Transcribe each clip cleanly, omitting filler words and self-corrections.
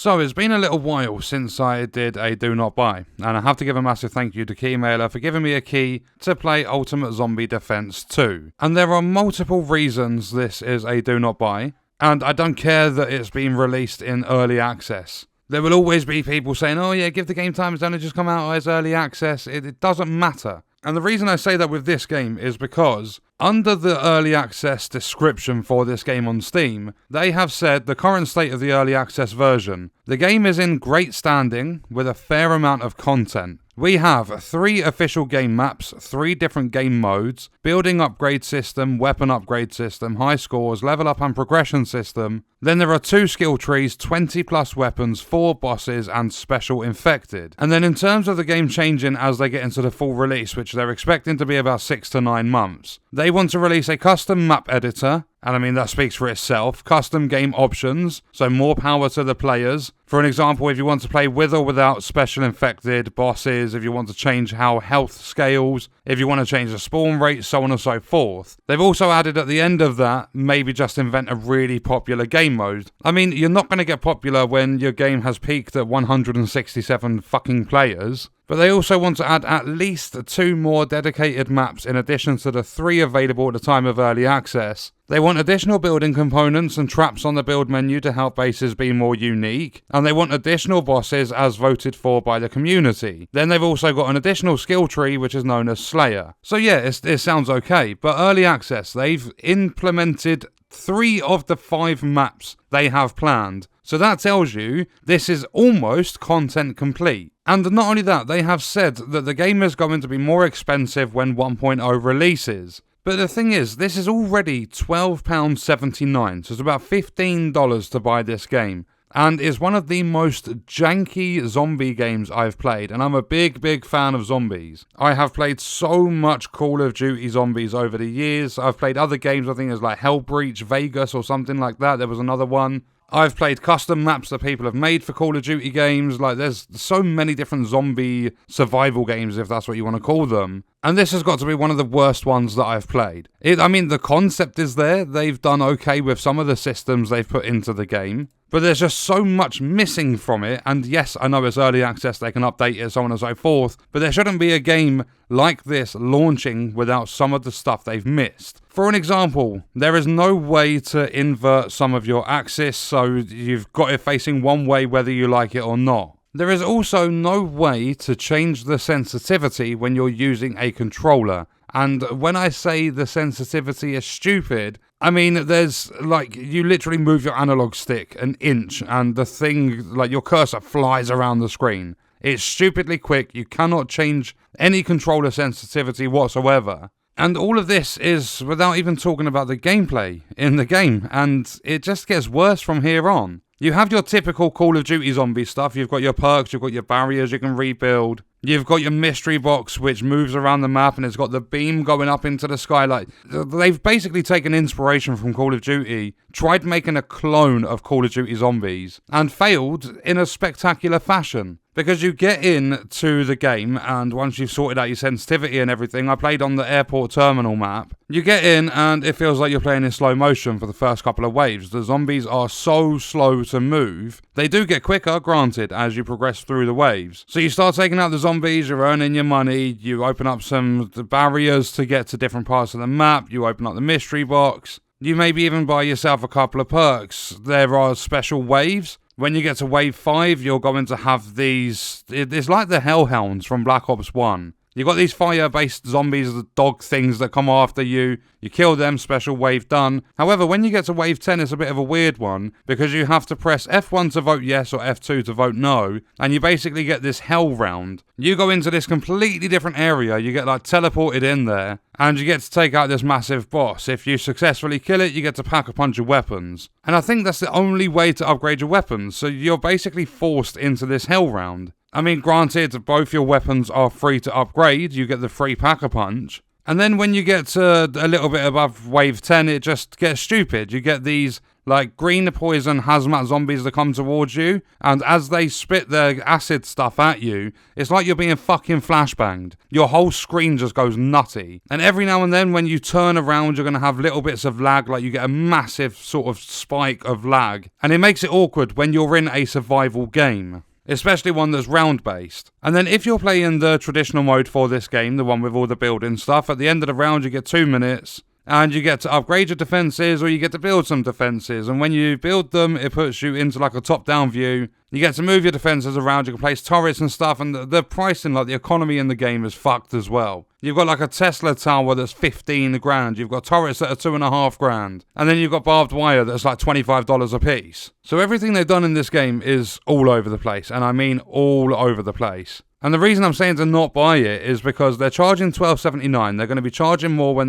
So it's been a little while since I did a Do Not Buy, and I have to give a massive thank you to Keymailer for giving me a key to play Ultimate Zombie Defense 2. And there are multiple reasons this is a Do Not Buy, and I don't care that it's been released in early access. There will always be people saying, oh yeah, give the game time, it's only just come out as early access. It doesn't matter. And the reason I say that with this game is because under the early access description for this game on Steam, they have said the current state of the early access version. The game is in great standing with a fair amount of content. We have 3 official game maps, 3 different game modes, building upgrade system, weapon upgrade system, high scores, level up and progression system. Then there are 2 skill trees, 20 plus weapons, 4 bosses and special infected. And then in terms of the game changing as they get into the full release, which they're expecting to be about 6 to 9 months, they want to release a custom map editor. And I mean, that speaks for itself. Custom game options, so more power to the players. For an example, if you want to play with or without special infected bosses, if you want to change how health scales, if you want to change the spawn rate, so on and so forth. They've also added at the end of that, maybe just invent a really popular game mode. I mean, you're not going to get popular when your game has peaked at 167 fucking players. But they also want to add at least 2 more dedicated maps in addition to the 3 available at the time of early access. They want additional building components and traps on the build menu to help bases be more unique. And they want additional bosses as voted for by the community. Then they've also got an additional skill tree which is known as Slayer. So yeah, it sounds okay. But early access, they've implemented 3 of the 5 maps they have planned. So that tells you this is almost content complete. And not only that, they have said that the game is going to be more expensive when 1.0 releases. But the thing is, this is already £12.79, so it's about $15 to buy this game. And is one of the most janky zombie games I've played, and I'm a big fan of zombies. I have played so much Call of Duty Zombies over the years. I've played other games, I think it's like Hellbreach, Vegas or something like that. There was another one. I've played custom maps that people have made for Call of Duty games. Like, there's so many different zombie survival games, if that's what you want to call them. And this has got to be one of the worst ones that I've played. I mean, the concept is there. They've done okay with some of the systems they've put into the game. But there's just so much missing from it. And yes, I know it's early access, they can update it, so on and so forth. But there shouldn't be a game like this launching without some of the stuff they've missed. For an example, there is no way to invert some of your axis, so you've got it facing one way whether you like it or not. There is also no way to change the sensitivity when you're using a controller. And when I say the sensitivity is stupid, I mean, there's, like, you literally move your analog stick an inch and the thing, like, your cursor flies around the screen. It's stupidly quick, you cannot change any controller sensitivity whatsoever. And all of this is without even talking about the gameplay in the game, and it just gets worse from here on. You have your typical Call of Duty zombie stuff, you've got your perks, you've got your barriers you can rebuild. You've got your mystery box which moves around the map and it's got the beam going up into the sky. Like, they've basically taken inspiration from Call of Duty, tried making a clone of Call of Duty Zombies, and failed in a spectacular fashion. Because you get into the game, and once you've sorted out your sensitivity and everything, I played on the airport terminal map, you get in and it feels like you're playing in slow motion for the first couple of waves. The zombies are so slow to move. They do get quicker, granted, as you progress through the waves. So you start taking out the zombies, you're earning your money, you open up some barriers to get to different parts of the map, you open up the mystery box, you maybe even buy yourself a couple of perks. There are special waves. When you get to wave 5, you're going to have these, it's like the Hellhounds from Black Ops 1. You've got these fire-based zombies, the dog things that come after you. You kill them, special wave done. However, when you get to wave 10, it's a bit of a weird one, because you have to press F1 to vote yes or F2 to vote no, and you basically get this hell round. You go into this completely different area, you get like teleported in there, and you get to take out this massive boss. If you successfully kill it, you get to pack a punch of weapons. And I think that's the only way to upgrade your weapons, so you're basically forced into this hell round. I mean, granted, both your weapons are free to upgrade, you get the free pack-a-punch. And then when you get to a little bit above wave 10, it just gets stupid. You get these like green poison hazmat zombies that come towards you, and as they spit their acid stuff at you, it's like you're being fucking flashbanged. Your whole screen just goes nutty. And every now and then when you turn around, you're going to have little bits of lag, like you get a massive sort of spike of lag. And it makes it awkward when you're in a survival game, especially one that's round-based. And then if you're playing the traditional mode for this game, the one with all the building stuff, at the end of the round you get 2 minutes, and you get to upgrade your defences, or you get to build some defences. And when you build them, it puts you into like a top-down view. You get to move your defences around, you can place turrets and stuff, and the pricing, like the economy in the game is fucked as well. You've got like a Tesla tower that's 15 grand, you've got turrets that are 2.5 grand, and then you've got barbed wire that's like $25 a piece. So everything they've done in this game is all over the place, and I mean all over the place. And the reason I'm saying to not buy it is because they're charging $12.79. They're going to be charging more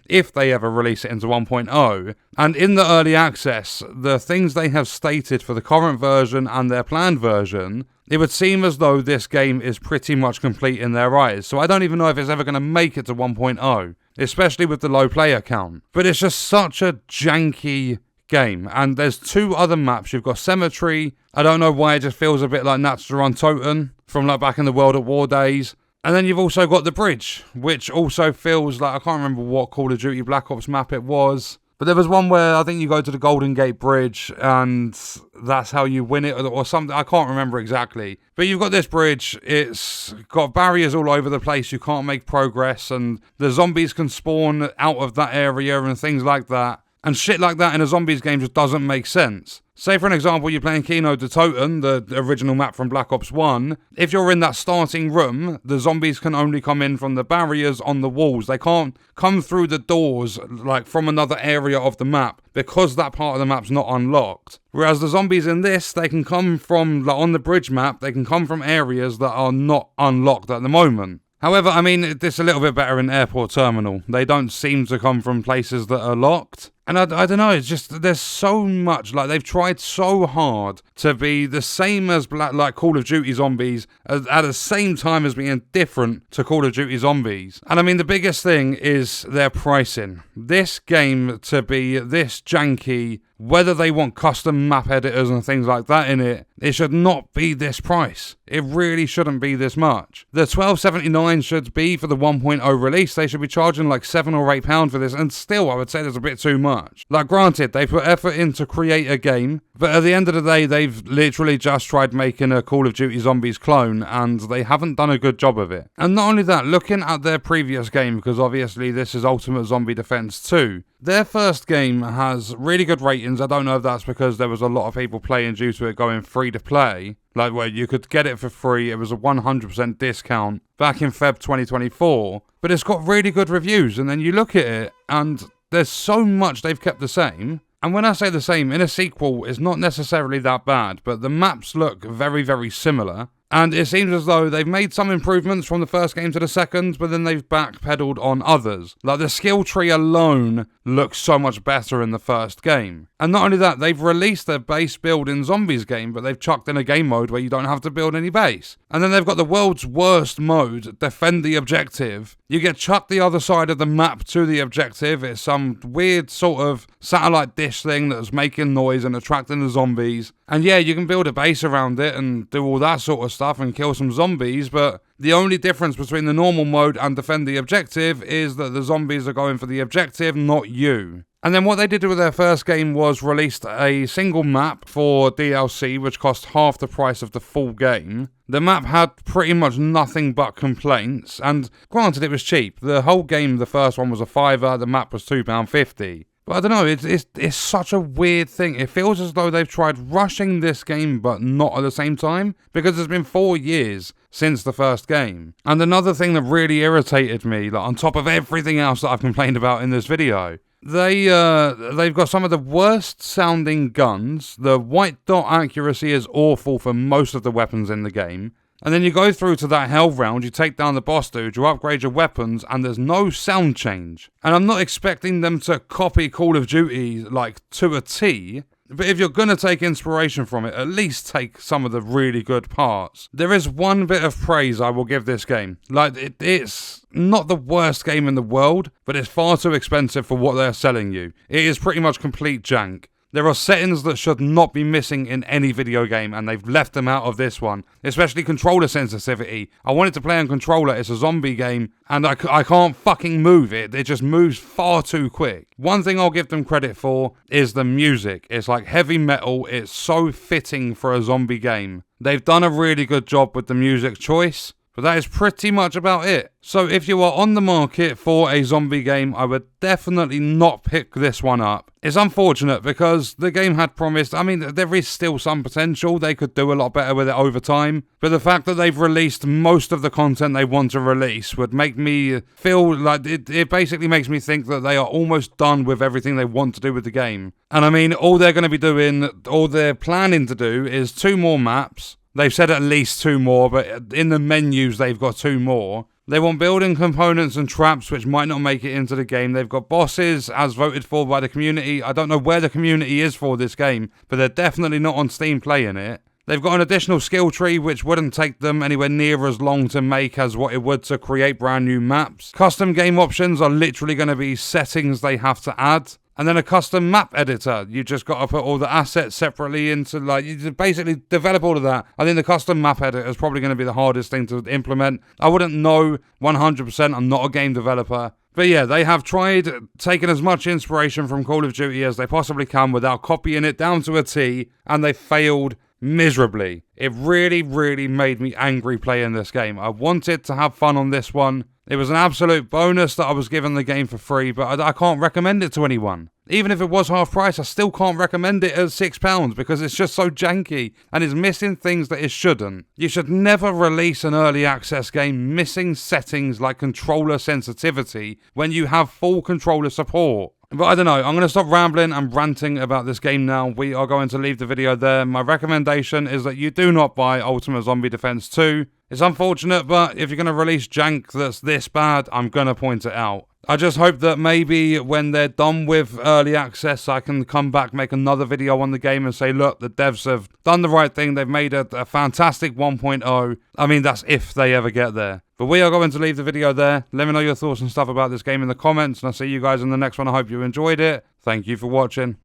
if they ever release it into 1.0. And in the early access, the things they have stated for the current version and their planned version, it would seem as though this game is pretty much complete in their eyes. So I don't even know if it's ever going to make it to 1.0, especially with the low player count. But it's just such a janky game. And there's 2 other maps. You've got Cemetery. I don't know why, it just feels a bit like Natural Untoten from like back in the World at War days. And then you've also got the bridge, which also feels like, I can't remember what Call of Duty Black Ops map it was, but there was one where I think you go to the Golden Gate Bridge and that's how you win it, or something. I can't remember exactly. But you've got this bridge, it's got barriers all over the place, you can't make progress, and the zombies can spawn out of that area and things like that. And shit like that in a zombies game just doesn't make sense. Say for an example, you're playing Kino de Toten, the original map from Black Ops 1. If you're in that starting room, the zombies can only come in from the barriers on the walls. They can't come through the doors, like from another area of the map, because that part of the map's not unlocked. Whereas the zombies in this, they can come from, like on the bridge map, they can come from areas that are not unlocked at the moment. However, I mean, it's a little bit better in Airport Terminal. They don't seem to come from places that are locked. And I don't know, it's just, there's so much, like, they've tried so hard to be the same as like Call of Duty Zombies, at the same time as being different to Call of Duty Zombies. And I mean, the biggest thing is their pricing. This game to be this janky, whether they want custom map editors and things like that in it, it should not be this price. It really shouldn't be this much. The $12.79 should be for the 1.0 release. They should be charging like £7 or £8 for this, and still I would say there's a bit too much. Like, granted, they put effort in to create a game, but at the end of the day, they've literally just tried making a Call of Duty Zombies clone, and they haven't done a good job of it. And not only that, looking at their previous game, because obviously this is Ultimate Zombie Defense 2, their first game has really good ratings. I don't know if that's because there was a lot of people playing due to it going free to play, like where you could get it for free. It was a 100% discount back in Feb 2024, but it's got really good reviews. And then you look at it and there's so much they've kept the same. And when I say the same, in a sequel, it's not necessarily that bad, but the maps look very, very similar. And it seems as though they've made some improvements from the first game to the second, but then they've backpedaled on others. Like, the skill tree alone looks so much better in the first game. And not only that, they've released their base build in Zombies game, but they've chucked in a game mode where you don't have to build any base. And then they've got the world's worst mode, Defend the Objective. You get chucked the other side of the map to the objective. It's some weird sort of satellite dish thing that's making noise and attracting the zombies. And yeah, you can build a base around it and do all that sort of stuff and kill some zombies, but the only difference between the normal mode and Defend the Objective is that the zombies are going for the objective, not you. And then what they did with their first game was released a single map for DLC, which cost half the price of the full game. The map had pretty much nothing but complaints, and granted, it was cheap. The whole game, the first one was a £5, the map was £2.50. But I don't know, it's such a weird thing. It feels as though they've tried rushing this game, but not at the same time, because it's been 4 years since the first game. And another thing that really irritated me, like on top of everything else that I've complained about in this video, they've got some of the worst sounding guns. The white dot accuracy is awful for most of the weapons in the game. And then you go through to that hell round, you take down the boss dude, you upgrade your weapons, and there's no sound change. And I'm not expecting them to copy Call of Duty, like, to a T, but if you're gonna take inspiration from it, at least take some of the really good parts. There is one bit of praise I will give this game. Like, it's not the worst game in the world, but it's far too expensive for what they're selling you. It is pretty much complete jank. There are settings that should not be missing in any video game, and they've left them out of this one, especially controller sensitivity. I wanted to play on controller, it's a zombie game, and I can't fucking move it. It just moves far too quick. One thing I'll give them credit for is the music. It's like heavy metal, it's so fitting for a zombie game. They've done a really good job with the music choice. But that is pretty much about it. So if you are on the market for a zombie game, I would definitely not pick this one up. It's unfortunate because the game had promised, I mean, there is still some potential. They could do a lot better with it over time. But the fact that they've released most of the content they want to release would make me feel like, it basically makes me think that they are almost done with everything they want to do with the game. And I mean, all they're going to be doing, all they're planning to do is 2 more maps. They've said at least 2 more, but in the menus they've got 2 more. They want building components and traps which might not make it into the game. They've got bosses as voted for by the community. I don't know where the community is for this game, but they're definitely not on Steam playing it. They've got an additional skill tree which wouldn't take them anywhere near as long to make as what it would to create brand new maps. Custom game options are literally going to be settings they have to add. And then a custom map editor. You just got to put all the assets separately into, like, you basically develop all of that. I think the custom map editor is probably going to be the hardest thing to implement. I wouldn't know 100%. I'm not a game developer. But yeah, they have tried taking as much inspiration from Call of Duty as they possibly can without copying it down to a T, and they failed miserably. It really, really made me angry playing this game. I wanted to have fun on this one. It was an absolute bonus that I was given the game for free, but I can't recommend it to anyone. Even if it was half price, I still can't recommend it at £6 because it's just so janky and it's missing things that it shouldn't. You should never release an early access game missing settings like controller sensitivity when you have full controller support. But I don't know, I'm going to stop rambling and ranting about this game now. We are going to leave the video there. My recommendation is that you do not buy Ultimate Zombie Defense 2. It's unfortunate, but if you're going to release jank that's this bad, I'm going to point it out. I just hope that maybe when they're done with early access, I can come back, make another video on the game and say, look, the devs have done the right thing. They've made a fantastic 1.0. I mean, that's if they ever get there. But we are going to leave the video there. Let me know your thoughts and stuff about this game in the comments, and I'll see you guys in the next one. I hope you enjoyed it. Thank you for watching.